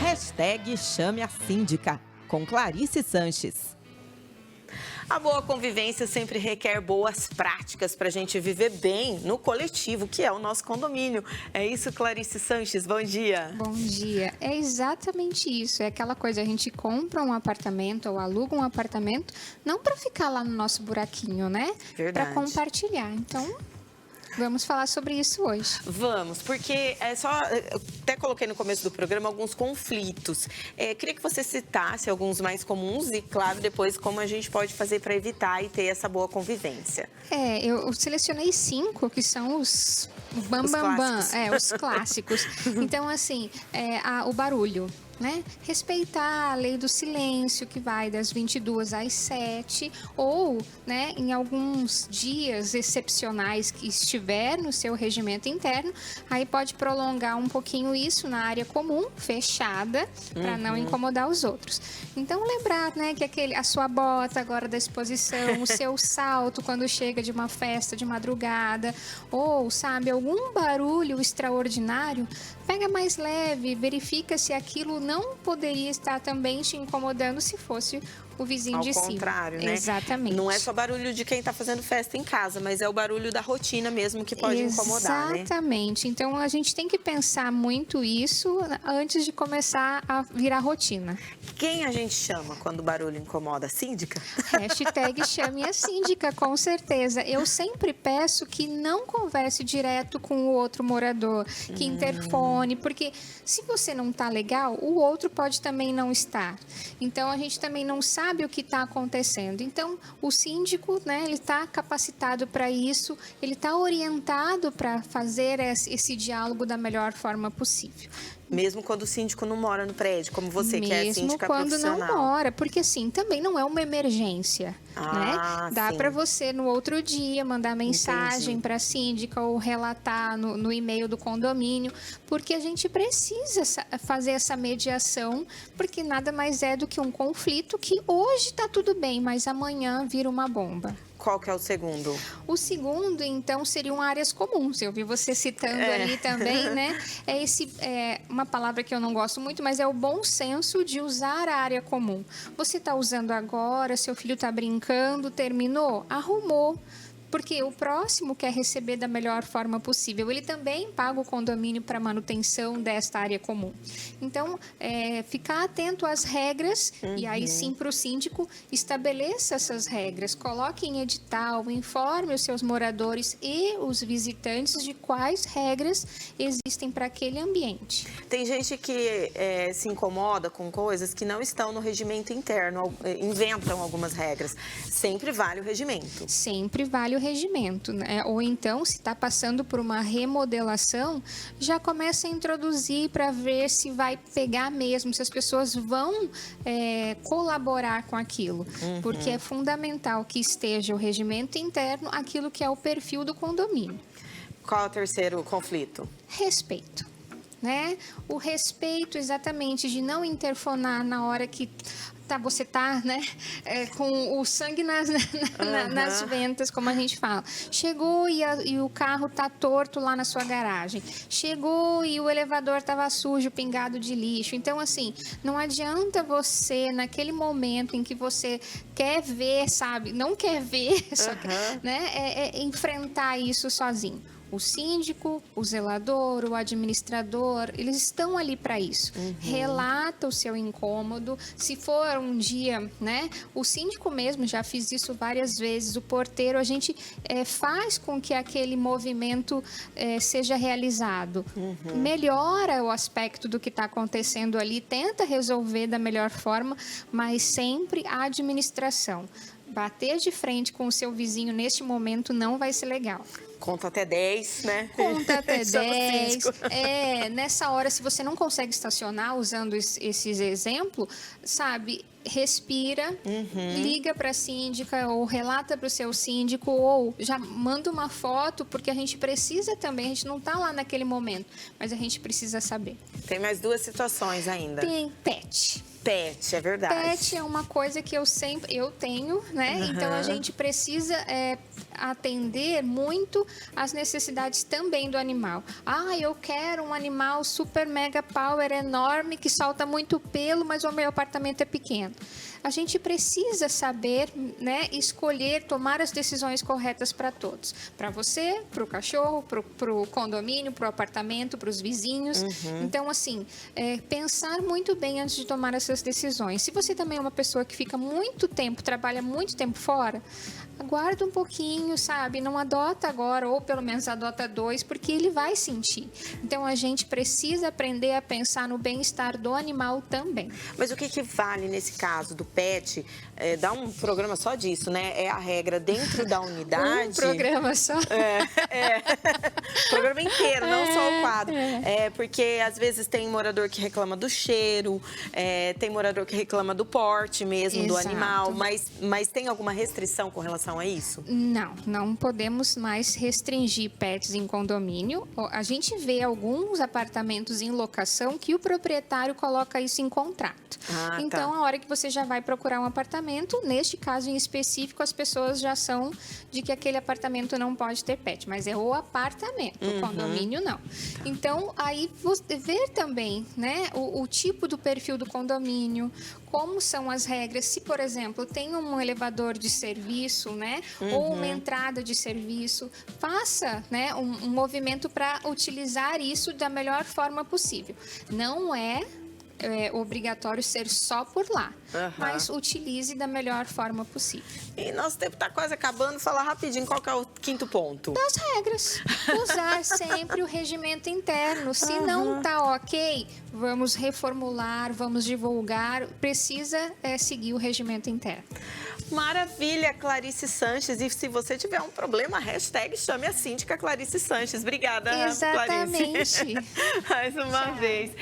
Hashtag Chame a Síndica, com Clarice Sanches. A boa convivência sempre requer boas práticas para a gente viver bem no coletivo, que é o nosso condomínio. É isso, Clarice Sanches, bom dia. Bom dia. É exatamente isso. É aquela coisa, a gente compra um apartamento ou aluga um apartamento, não para ficar lá no nosso buraquinho, né? Para compartilhar. Então, vamos falar sobre isso hoje. Vamos, porque eu até coloquei no começo do programa alguns conflitos. Queria que você citasse alguns mais comuns e, claro, depois como a gente pode fazer para evitar e ter essa boa convivência. Eu selecionei 5 que são os os clássicos. Então, assim, o barulho. Né? Respeitar a lei do silêncio, que vai das 22 às 7, ou, né, em alguns dias excepcionais que estiver no seu regimento interno, aí pode prolongar um pouquinho isso na área comum, fechada, para não incomodar os outros. Então, lembrar, né, que a sua bota agora da exposição, o seu salto quando chega de uma festa de madrugada, ou, sabe, algum barulho extraordinário, pega mais leve, verifica se aquilo não poderia estar também te incomodando se fosse o vizinho de cima. Ao contrário, né? Exatamente. Não é só barulho de quem está fazendo festa em casa, mas é o barulho da rotina mesmo que pode incomodar, né? Exatamente. Então, a gente tem que pensar muito isso antes de começar a virar rotina. Quem a gente chama quando o barulho incomoda? A síndica? Hashtag chame a síndica, com certeza. Eu sempre peço que não converse direto com o outro morador, que interfone, porque se você não está legal, o outro pode também não estar. Então, a gente também não sabe o que está acontecendo. Então, o síndico, né, ele está capacitado para isso, ele está orientado para fazer esse diálogo da melhor forma possível. Mesmo quando o síndico não mora no prédio, como você, que é síndica profissional. Mesmo quando não mora, porque assim, também não é uma emergência, né? Dá para você, no outro dia, mandar mensagem para a síndica ou relatar no e-mail do condomínio, porque a gente precisa fazer essa mediação, porque nada mais é do que um conflito que hoje está tudo bem, mas amanhã vira uma bomba. Qual que é o segundo? O segundo, então, seriam áreas comuns. Eu vi você citando ali também, né? É uma palavra que eu não gosto muito, mas é o bom senso de usar a área comum. Você está usando agora, seu filho está brincando, terminou, arrumou. Porque o próximo quer receber da melhor forma possível. Ele também paga o condomínio para manutenção desta área comum. Então, ficar atento às regras, e aí sim para o síndico, estabeleça essas regras, coloque em edital, informe os seus moradores e os visitantes de quais regras existem para aquele ambiente. Tem gente que se incomoda com coisas que não estão no regimento interno, inventam algumas regras. Sempre vale o regimento. Sempre vale o regimento, né? Ou então, se está passando por uma remodelação, já começa a introduzir para ver se vai pegar mesmo, se as pessoas vão colaborar com aquilo. Porque é fundamental que esteja o regimento interno, aquilo que é o perfil do condomínio. Qual é o terceiro conflito? Respeito. Né? O respeito exatamente de não interfonar na hora que você tá, né, com o sangue nas ventas, como a gente fala. Chegou e o carro tá torto lá na sua garagem. Chegou e o elevador estava sujo, pingado de lixo. Então, assim, não adianta você, naquele momento em que você quer ver, sabe, não quer ver, só que, né, enfrentar isso sozinho. O síndico, o zelador, o administrador, eles estão ali para isso. Relata o seu incômodo. Se for um dia, né? O síndico mesmo, já fiz isso várias vezes. O porteiro, a gente faz com que aquele movimento seja realizado. Melhora o aspecto do que está acontecendo ali, tenta resolver da melhor forma, mas sempre a administração. Bater de frente com o seu vizinho neste momento não vai ser legal. Conta até 10, né? Conta até 10. Nessa hora, se você não consegue estacionar usando esses exemplos, sabe, respira, liga para a síndica ou relata para o seu síndico ou já manda uma foto, porque a gente precisa também, a gente não está lá naquele momento, mas a gente precisa saber. Tem mais 2 situações ainda. Tem pet. Pet, é verdade. Pet é uma coisa que eu tenho, né? Então a gente precisa atender muito às necessidades também do animal. Ah, eu quero um animal super mega power enorme que solta muito pelo, mas o meu apartamento é pequeno. A gente precisa saber, né, escolher, tomar as decisões corretas para todos. Para você, para o cachorro, para o condomínio, para o apartamento, para os vizinhos. Então, assim, pensar muito bem antes de tomar essas decisões. Se você também é uma pessoa que fica muito tempo, trabalha muito tempo fora, aguarda um pouquinho, sabe? Não adota agora, ou pelo menos adota 2, porque ele vai sentir. Então, a gente precisa aprender a pensar no bem-estar do animal também. Mas o que vale nesse caso do pet? Dá um programa só disso, né? É a regra dentro da unidade. Um programa só? Programa inteiro, não só o quadro. Porque às vezes tem morador que reclama do cheiro, tem morador que reclama do porte mesmo do animal, mas tem alguma restrição com relação a isso? Não podemos mais restringir pets em condomínio. A gente vê alguns apartamentos em locação que o proprietário coloca isso em contrato. Então, a hora que você já vai procurar um apartamento, neste caso em específico, as pessoas já são de que aquele apartamento não pode ter pet, mas é o apartamento, o condomínio não. Então, aí você ver também, né, o tipo do perfil do condomínio, como são as regras, se, por exemplo, tem um elevador de serviço, né, ou uma entrada de serviço, faça, né, um movimento para utilizar isso da melhor forma possível. Não é obrigatório ser só por lá, mas utilize da melhor forma possível. E nosso tempo está quase acabando. Fala rapidinho, qual que é o 5º ponto? Das regras. Usar sempre o regimento interno. Se não está ok, vamos reformular, vamos divulgar. Precisa seguir o regimento interno. Maravilha, Clarice Sanches. E se você tiver um problema, hashtag chame a síndica Clarice Sanches. Obrigada, Exatamente. Clarice. Mais uma vez.